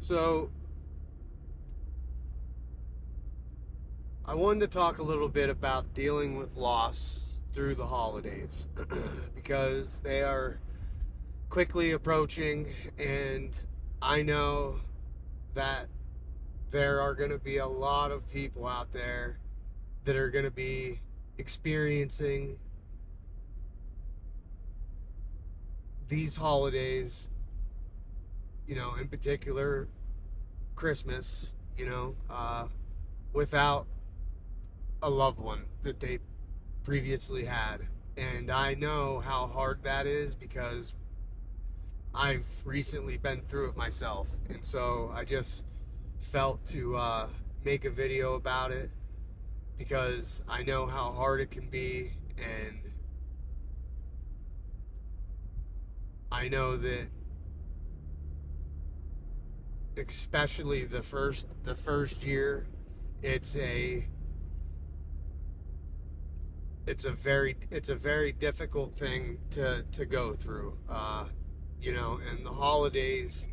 So, I wanted to talk a little bit about dealing with loss through the holidays because they are quickly approaching, and I know that there are going to be a lot of people out there that are going to be experiencing these holidays, in particular Christmas, without a loved one that they previously had. And I know how hard that is because I've recently been through it myself. And so I just felt to make a video about it because I know how hard it can be. And I know that especially the first year, it's a very difficult thing to go through, and the holidays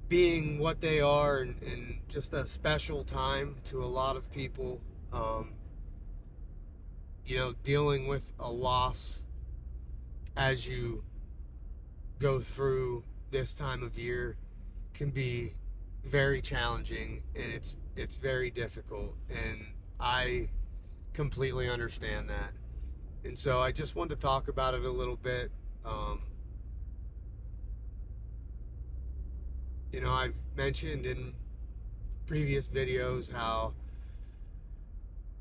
being what they are, and just a special time to a lot of people, dealing with a loss as you go through this time of year can be very challenging, and it's very difficult, and I completely understand that. And so I just wanted to talk about it a little bit. I've mentioned in previous videos how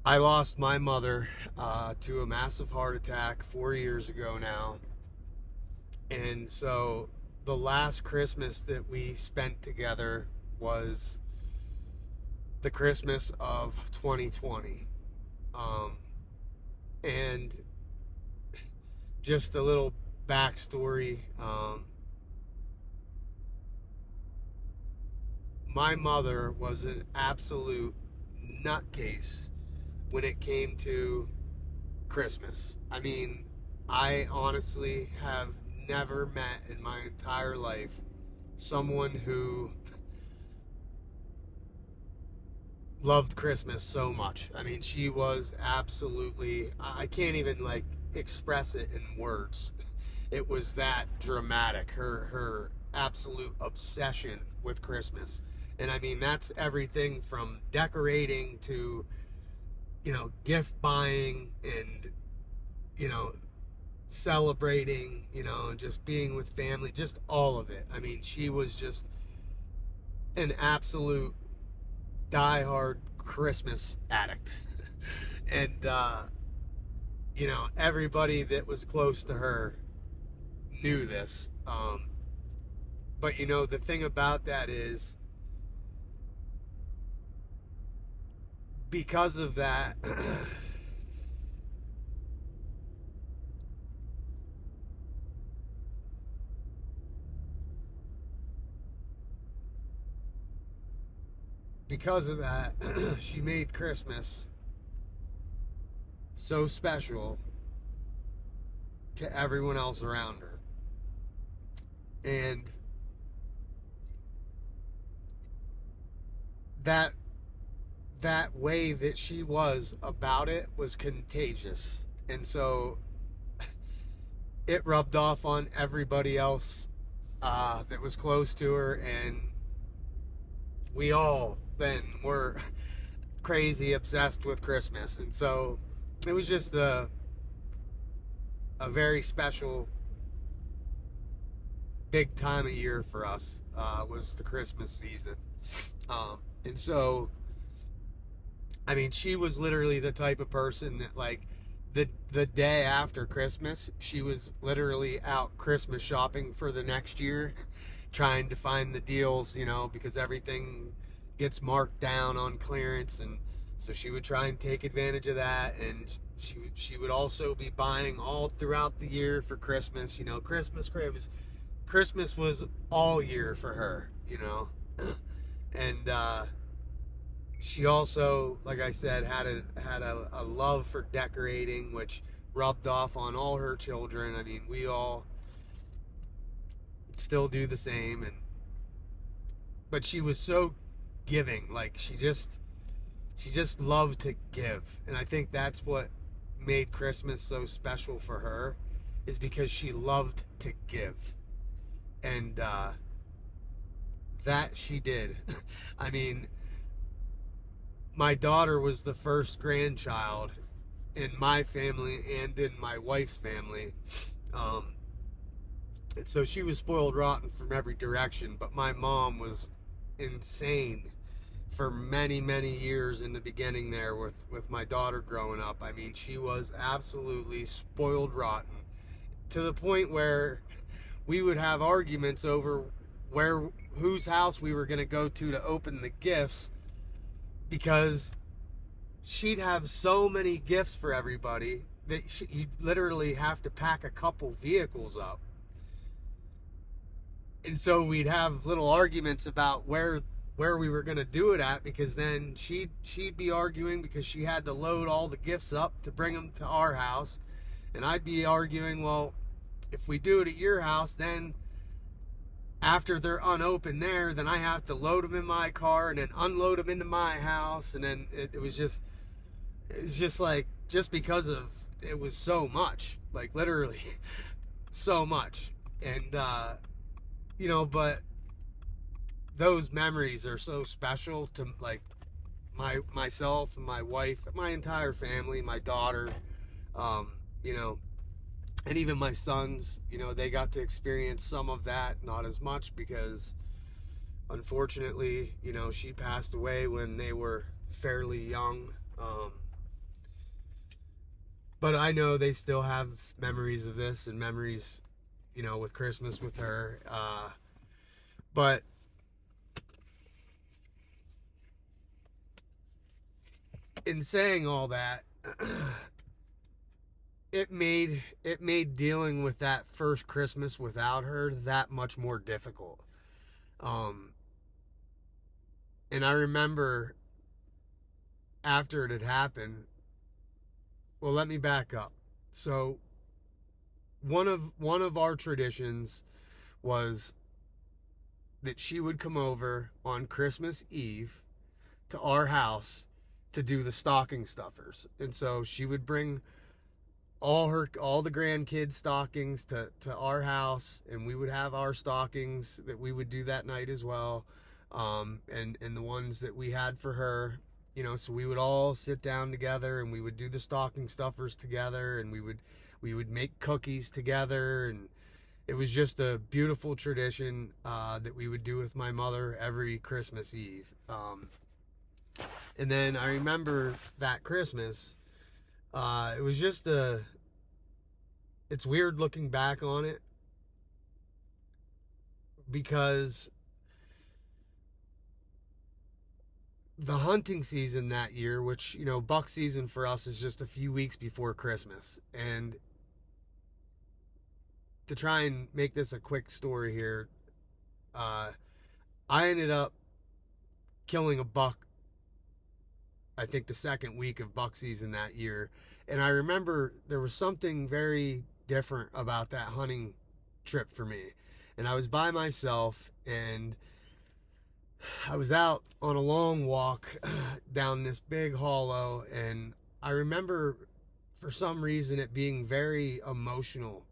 I lost my mother to a massive heart attack 4 years ago now. And so the last Christmas that we spent together was the Christmas of 2020. And just a little backstory. My mother was an absolute nutcase when it came to Christmas. I mean, I honestly have never met in my entire life someone who loved Christmas so much. I mean, she was absolutely, I can't even express it in words. It was that dramatic, her absolute obsession with Christmas. And I mean, that's everything from decorating to, gift buying and, celebrating, just being with family, just all of it. I mean, she was just an absolute diehard Christmas addict. And, everybody that was close to her knew this. But, the thing about that is, because of that, she made Christmas so special to everyone else around her. And that way that she was about it was contagious. And so it rubbed off on everybody else that was close to her, and we all then were crazy obsessed with Christmas. And so it was just a very special big time of year for us, was the Christmas season. And so I mean, she was literally the type of person that the day after Christmas, she was literally out Christmas shopping for the next year, trying to find the deals, because everything gets marked down on clearance. And so she would try and take advantage of that. And she would also be buying all throughout the year for Christmas. Christmas was all year for her, and she also, like I said, had a love for decorating, which rubbed off on all her children. I mean, we all still do the same, and but she was so giving. Like she just loved to give, and I think that's what made Christmas so special for her, is because she loved to give, and that she did. I mean, my daughter was the first grandchild in my family and in my wife's family. And so she was spoiled rotten from every direction, but my mom was insane for many, many years in the beginning there with my daughter growing up. I mean, she was absolutely spoiled rotten to the point where we would have arguments over whose house we were going to go to open the gifts, because she'd have so many gifts for everybody that you'd literally have to pack a couple vehicles up. And so we'd have little arguments about where we were going to do it at, because then she'd be arguing because she had to load all the gifts up to bring them to our house, and I'd be arguing, well, if we do it at your house, then after they're unopened there, then I have to load them in my car and then unload them into my house. And then it was just like, just because of, it was so much, like literally so much. And but those memories are so special to, like, myself and my wife, my entire family, my daughter, and even my sons. They got to experience some of that, not as much, because unfortunately, she passed away when they were fairly young. But I know they still have memories of this, and memories, with Christmas with her. But in saying all that, it made dealing with that first Christmas without her that much more difficult. And I remember after it had happened, well, let me back up. So one of our traditions was that she would come over on Christmas Eve to our house to do the stocking stuffers. And so she would bring all the grandkids' stockings to our house, and we would have our stockings that we would do that night as well, and the ones that we had for her. So we would all sit down together, and we would do the stocking stuffers together, and we would make cookies together, and it was just a beautiful tradition that we would do with my mother every Christmas Eve. And then I remember that Christmas, it was just it's weird looking back on it, because the hunting season that year, which, buck season for us is just a few weeks before Christmas. And to try and make this a quick story here, I ended up killing a buck, I think the second week of buck season that year. And I remember there was something very different about that hunting trip for me. And I was by myself, and I was out on a long walk down this big hollow, and I remember for some reason it being very emotional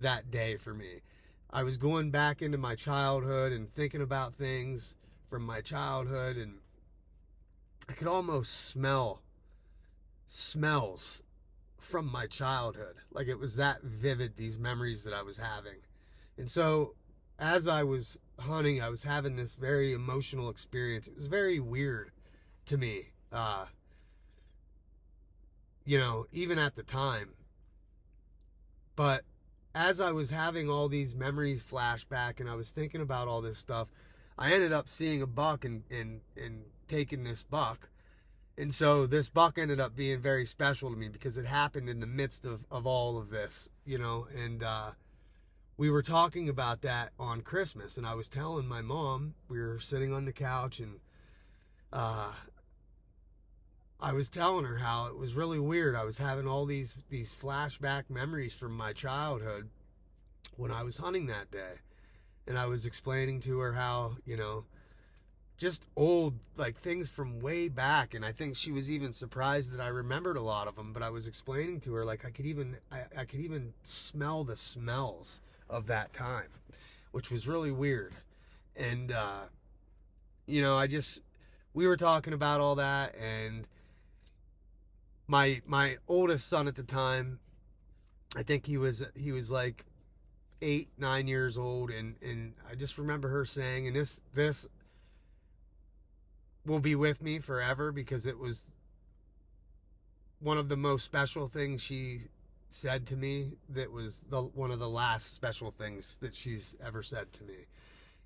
that day for me. I was going back into my childhood and thinking about things from my childhood, and I could almost smell smells from my childhood. Like, it was that vivid, these memories that I was having. And so as I was hunting, I was having this very emotional experience. It was very weird to me, even at the time. But as I was having all these memories flash back, and I was thinking about all this stuff, I ended up seeing a buck and taking this buck. And so this buck ended up being very special to me, because it happened in the midst of all of this, and we were talking about that on Christmas, and I was telling my mom, we were sitting on the couch, and I was telling her how it was really weird. I was having all these flashback memories from my childhood when I was hunting that day. And I was explaining to her how, just old, like, things from way back. And I think she was even surprised that I remembered a lot of them. But I was explaining to her, like, I could even smell the smells of that time, which was really weird. And you know, we were talking about all that, and my oldest son at the time, I think he was like 8, 9 years old, and I just remember her saying, and this will be with me forever, because it was one of the most special things she said to me. That was one of the last special things that she's ever said to me.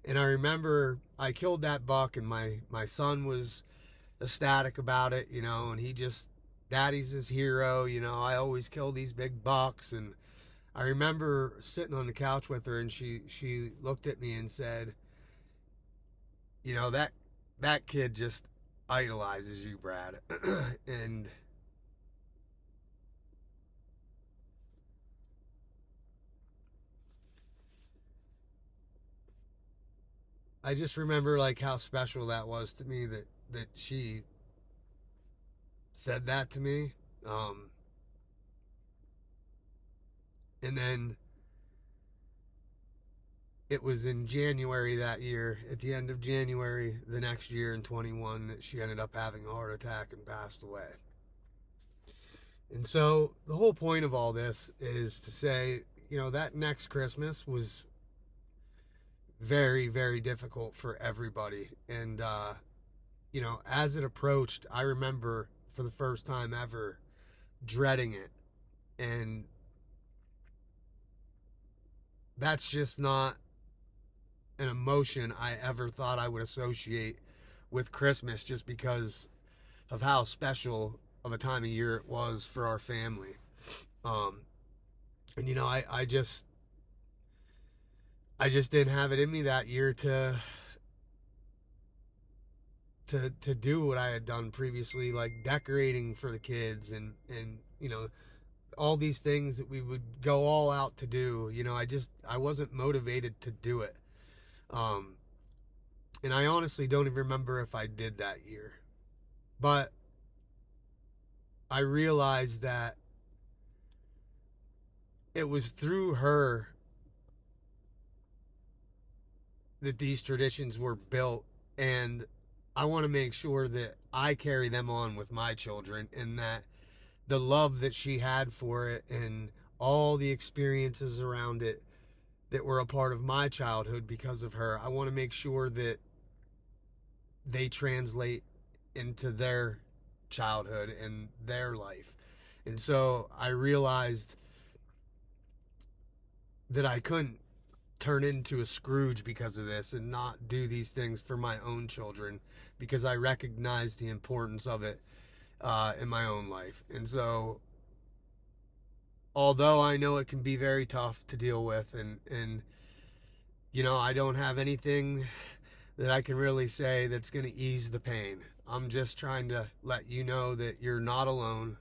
And I remember I killed that buck, and my son was ecstatic about it, you know, and he just, daddy's his hero, you know, I always kill these big bucks. And I remember sitting on the couch with her, and she looked at me and said, you know, that kid just idolizes you, Brad. And I just remember, like, how special that was to me, that she said that to me. And then it was in January that year, at the end of January the next year in 21, that she ended up having a heart attack and passed away. And so the whole point of all this is to say, you know, that next Christmas was very, very difficult for everybody. And, you know, as it approached, I remember for the first time ever dreading it. And that's just not an emotion I ever thought I would associate with Christmas, just because of how special of a time of year it was for our family. And you know, I just didn't have it in me that year to do what I had done previously, like decorating for the kids, and you know, all these things that we would go all out to do. You know, I wasn't motivated to do it. And I honestly don't even remember if I did that year. But I realized that it was through her that these traditions were built, and I want to make sure that I carry them on with my children, and that the love that she had for it and all the experiences around it that were a part of my childhood because of her, I want to make sure that they translate into their childhood and their life. And so I realized that I couldn't turn into a Scrooge because of this and not do these things for my own children, because I recognized the importance of it in my own life. And so, although I know it can be very tough to deal with, and you know, I don't have anything that I can really say that's going to ease the pain. I'm just trying to let you know that you're not alone.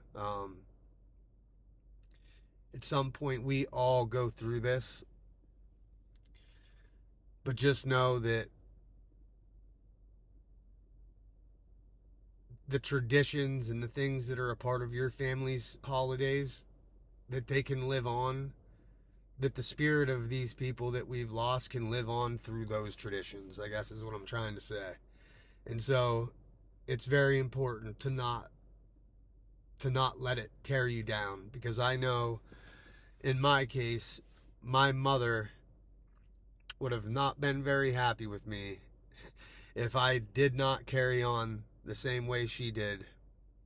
At some point, we all go through this. But just know that the traditions and the things that are a part of your family's holidays, that they can live on, that the spirit of these people that we've lost can live on through those traditions, I guess is what I'm trying to say. And so it's very important to not let it tear you down, because I know in my case, my mother would have not been very happy with me if I did not carry on the same way she did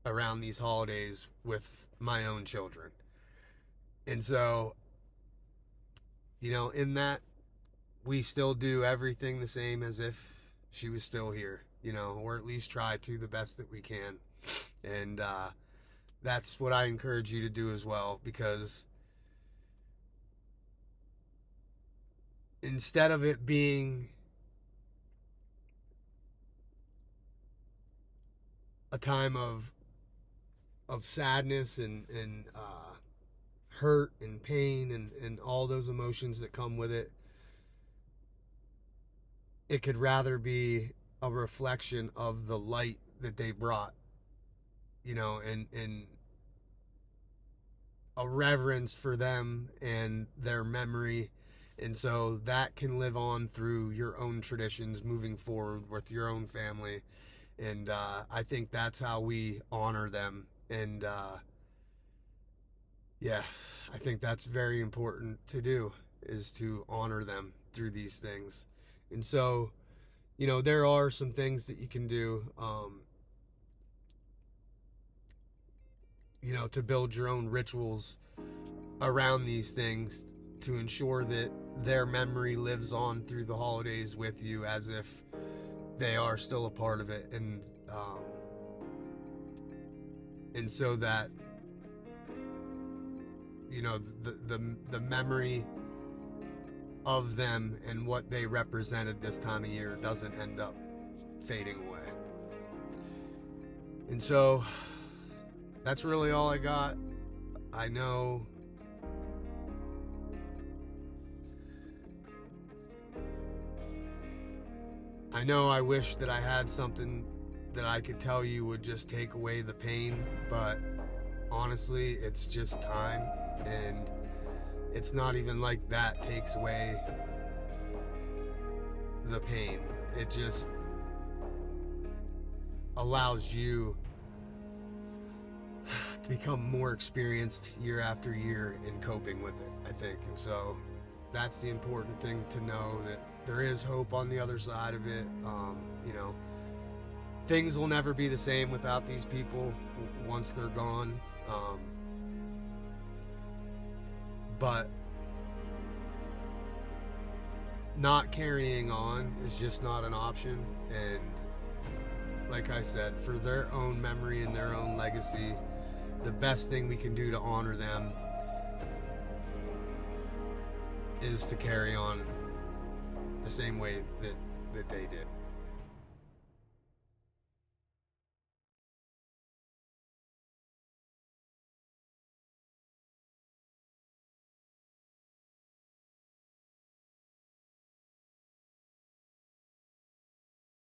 around these holidays with my own children. And so, you know, in that, we still do everything the same as if she was still here, you know, or at least try to the best that we can. And that's what I encourage you to do as well, because instead of it being a time of sadness and hurt and pain and all those emotions that come with it, it could rather be a reflection of the light that they brought, you know, and a reverence for them and their memory. And so that can live on through your own traditions moving forward with your own family. And I think that's how we honor them. And yeah, I think that's very important to do, is to honor them through these things. And so, you know, there are some things that you can do, you know, to build your own rituals around these things to ensure that their memory lives on through the holidays with you as if they are still a part of it. And so that, you know, the memory of them and what they represented this time of year doesn't end up fading away. And so that's really all I got. I know I wish that I had something that I could tell you would just take away the pain, but honestly, it's just time, and it's not even like that takes away the pain. It just allows you to become more experienced year after year in coping with it, I think. And so that's the important thing to know, that there is hope on the other side of it. You know, things will never be the same without these people once they're gone. But not carrying on is just not an option. And like I said, for their own memory and their own legacy, the best thing we can do to honor them is to carry on the same way that they did.